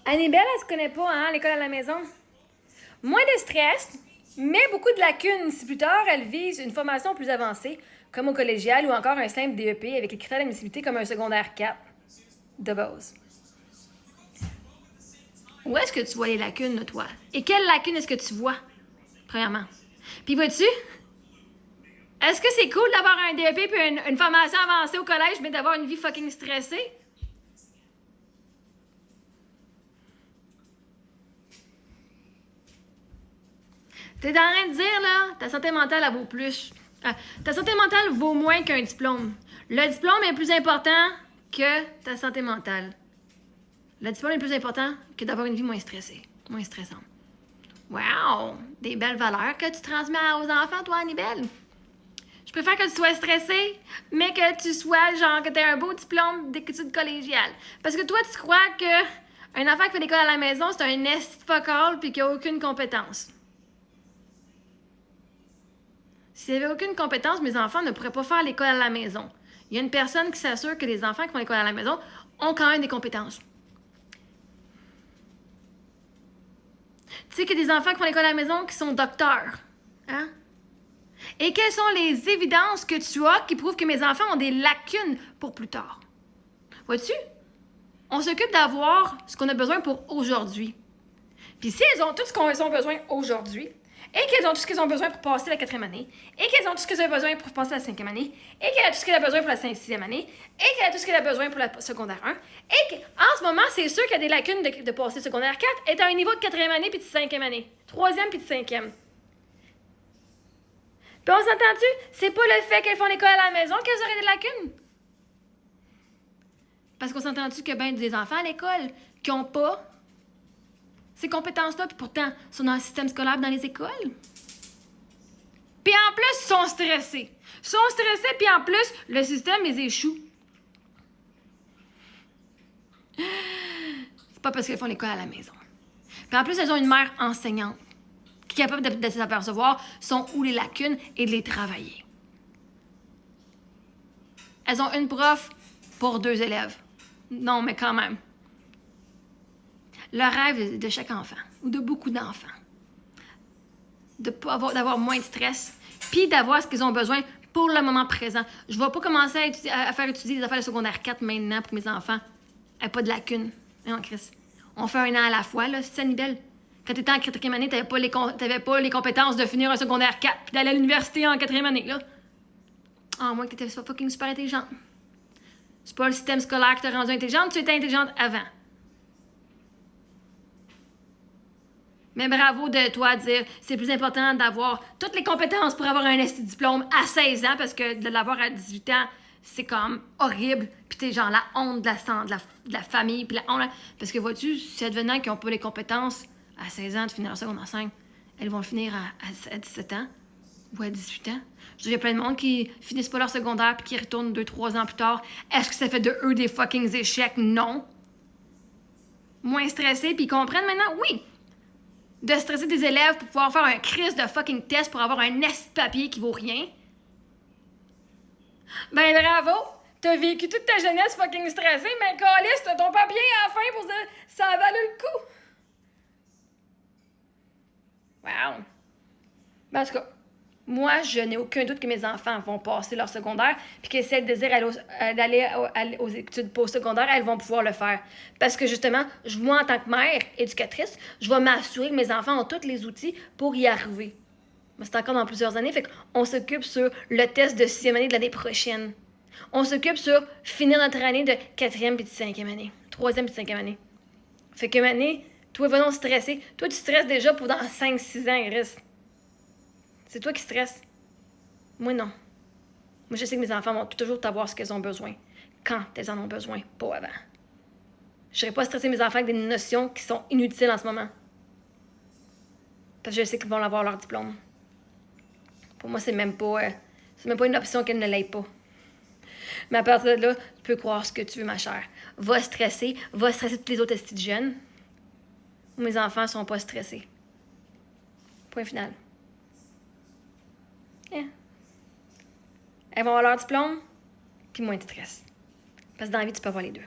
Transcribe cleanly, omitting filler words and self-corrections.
Annibelle, elle se connaît pas, hein, l'école à la maison. Moins de stress, mais beaucoup de lacunes si plus tard elle vise une formation plus avancée, comme au collégial ou encore un simple DEP avec les critères d'admissibilité comme un secondaire 4 de base. Où est-ce que tu vois les lacunes, là, toi? Et quelles lacunes est-ce que tu vois, premièrement? Puis vois-tu? Est-ce que c'est cool d'avoir un DEP puis une formation avancée au collège, mais d'avoir une vie fucking stressée? T'es en train de dire, là, ta santé mentale, elle vaut plus. Ta santé mentale vaut moins qu'un diplôme. Le diplôme est plus important que ta santé mentale. Le diplôme est plus important que d'avoir une vie moins stressée, moins stressante. Wow! Des belles valeurs que tu transmets aux enfants, toi, Annibelle. Je préfère que tu sois stressée, mais que tu sois, genre, que tu aies un beau diplôme d'études collégiales. Parce que toi, tu crois que un enfant qui fait l'école à la maison, c'est un esti focal puis qu'il n'a aucune compétence. S'il n'y avait aucune compétence, mes enfants ne pourraient pas faire l'école à la maison. Il y a une personne qui s'assure que les enfants qui font l'école à la maison ont quand même des compétences. Tu sais qu'il y a des enfants qui font l'école à la maison qui sont docteurs. Hein? Et quelles sont les évidences que tu as qui prouvent que mes enfants ont des lacunes pour plus tard? Vois-tu? On s'occupe d'avoir ce qu'on a besoin pour aujourd'hui. Puis si elles ont tout ce qu'elles ont besoin aujourd'hui, et qu'elles ont tout ce qu'elles ont besoin pour passer la 4e année, et qu'elles ont tout ce qu'elles ont besoin pour passer la 5e année, et qu'elle a tout ce qu'elle a besoin pour la 6e année, et qu'elle a tout ce qu'elle a besoin pour la secondaire 1, et qu'en ce moment, c'est sûr qu'il y a des lacunes de passer secondaire 4, est à un niveau de 4e année puis de 5e année, 3e puis de 5e. Puis on s'entend-tu? C'est pas le fait qu'elles font l'école à la maison qu'elles auraient des lacunes. Parce qu'on s'entend-tu que ben des enfants à l'école qui n'ont pas ces compétences-là, puis pourtant sont dans le système scolaire, dans les écoles. Puis en plus, ils sont stressés. Ils sont stressés, puis en plus, le système les échoue. C'est pas parce qu'elles font l'école à la maison. Puis en plus, elles ont une mère enseignante qui est capable de s'apercevoir sont où les lacunes et de les travailler. Elles ont une prof pour 2 élèves. Non, mais quand même. Le rêve de chaque enfant, ou de beaucoup d'enfants, d'avoir moins de stress, puis d'avoir ce qu'ils ont besoin pour le moment présent. Je ne vais pas commencer à faire étudier les affaires de secondaire 4 maintenant pour que mes enfants n'aient pas de lacunes. Non, Chris. On fait un an à la fois, là, c'est Annibelle. Quand tu étais en 4e année, tu n'avais pas les compétences de finir un secondaire 4 puis d'aller à l'université en 4e année, là. À moins que tu étais fucking super intelligente. C'est pas le système scolaire qui t'a rendu intelligente, tu étais intelligente avant. Mais bravo de toi de dire c'est plus important d'avoir toutes les compétences pour avoir un diplôme à 16 ans parce que de l'avoir à 18 ans, c'est comme horrible. Puis t'es genre la honte de la famille. Puis la honte. Parce que vois-tu, si advenant qui n'ont pas les compétences à 16 ans de finir leur secondaire 5, elles vont le finir à 17 ans ou à 18 ans. Je veux dire, il y a plein de monde qui finissent pas leur secondaire puis qui retournent 2-3 ans plus tard. Est-ce que ça fait de eux des fucking échecs? Non. Moins stressés puis ils comprennent maintenant? Oui. De stresser des élèves pour pouvoir faire un crise de fucking test pour avoir un esti de papier qui vaut rien. Ben bravo! T'as vécu toute ta jeunesse fucking stressée, mais câlisse, t'as ton papier à la fin pour dire ça a valu le coup. Wow! Ben en tout cas, moi, je n'ai aucun doute que mes enfants vont passer leur secondaire puis que si elles désirent d'aller aux études postsecondaires, elles vont pouvoir le faire. Parce que justement, moi, en tant que mère éducatrice, je vais m'assurer que mes enfants ont tous les outils pour y arriver. Mais c'est encore dans plusieurs années, fait qu'on s'occupe sur le test de 6e année de l'année prochaine. On s'occupe sur finir notre année de 4e puis de 5e année. 3e puis de 5e année. Fait que maintenant, toi, va donc stresser. Toi, tu stresses déjà pour dans 5-6 ans, Gris. C'est toi qui stresses. Moi, non. Moi, je sais que mes enfants vont toujours avoir ce qu'elles ont besoin. Quand elles en ont besoin, pas avant. Je ne serai pas stresser mes enfants avec des notions qui sont inutiles en ce moment. Parce que je sais qu'ils vont avoir leur diplôme. Pour moi, c'est même pas une option qu'elles ne l'aient pas. Mais à partir de là, tu peux croire ce que tu veux, ma chère. Va stresser tous les autres estis de jeunes. Mes enfants ne sont pas stressés. Point final. Yeah. Elles vont avoir leur diplôme, puis moins de stress. Parce que dans la vie, tu peux avoir les deux.